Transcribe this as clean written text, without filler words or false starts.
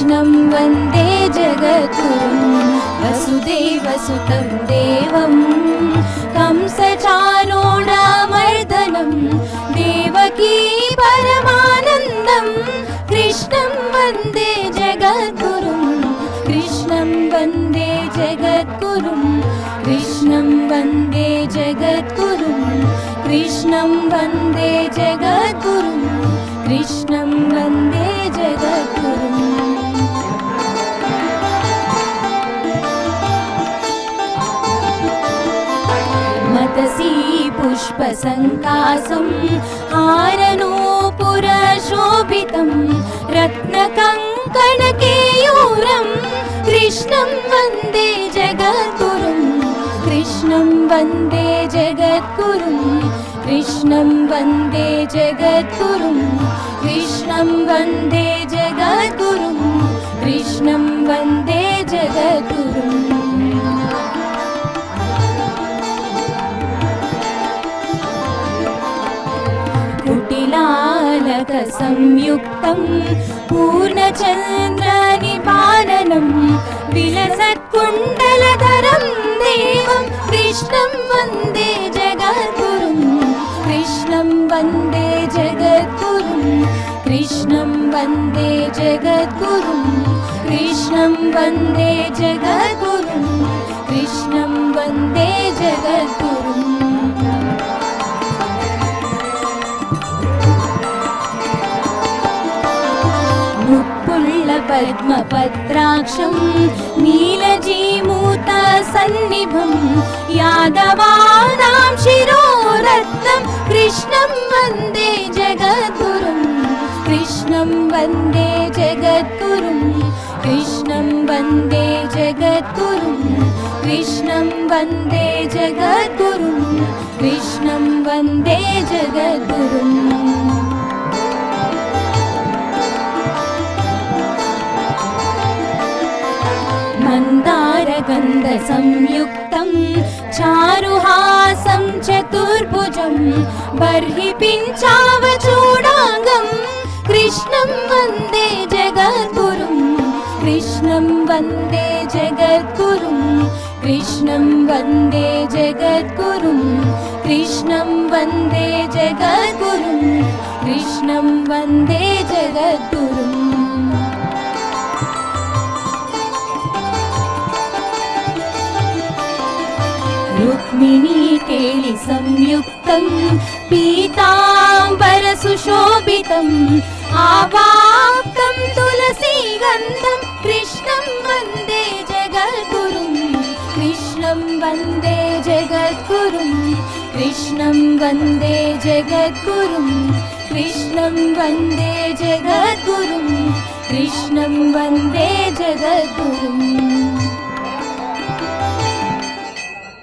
कृष्णं वन्दे जगद्गुरुं वसुदेवसुतं देवं कंसचाणूरमर्दनं देवकी परमानन्दं कृष्णं वन्दे जगद्गुरुं कृष्णं वन्दे जगद्गुरुं कृष्णं वन्दे जगद्गुरुं कृष्णं वन्दे जगद्गुरुं कृष्णं वन्दे जगद्गुरुम् मतसी पुष्पसङ्कासं हारनूपुरशोभितं रत्नकङ्कणकेयूरं कृष्णं वन्दे जगद्गुरुं कृष्णं वन्दे जगद्गुरुं कृष्णं वन्दे जगद्गुरुं कृष्णं वन्दे जगद्गुरुं कृष्णं वन्दे जगद्गुरुम् कुटिलालकसंयुक्तं पूर्णचन्द्रनिपालनं विलसत्कुण्डलधरं देवं कृष्णं वन्दे जगद्गुरुं कृष्णं वन्दे जगद्गुरुं कृष्णं वन्दे जगद्गुरुं कृष्णं वन्दे जगद्गुरुं कृष्णं वन्दे जगद्गुरुम् पद्मपत्राक्षं नीलजीमूतसन्निभं यादवानां शिरोरत्नं कृष्णं वन्दे जगद्गुरुं कृष्णं वन्दे जगद्गुरुं कृष्णं वन्दे जगद्गुरुं कृष्णं वन्दे जगद्गुरुं कृष्णं वन्दे जगद्गुरुम् मन्दारगन्धसंयुक्तं चारुहासं चतुर्भुजं बर्हि पिञ्चावचूडाङ्गं कृष्णं वन्दे जगद्गुरुं कृष्णं वन्दे जगद्गुरुं कृष्णं वन्दे जगद्गुरुं कृष्णं वन्दे जगद्गुरुं कृष्णं वन्दे जगद्गुरुम् रुक्मिणीकेलिसंयुक्तं पीताम्बरसुशोभितम् आवाप्तं तुलसीगन्धं कृष्णं वन्दे जगद्गुरुं कृष्णं वन्दे जगद्गुरुं कृष्णं वन्दे जगद्गुरुं कृष्णं वन्दे जगद्गुरुं कृष्णं वन्दे जगद्गुरुम्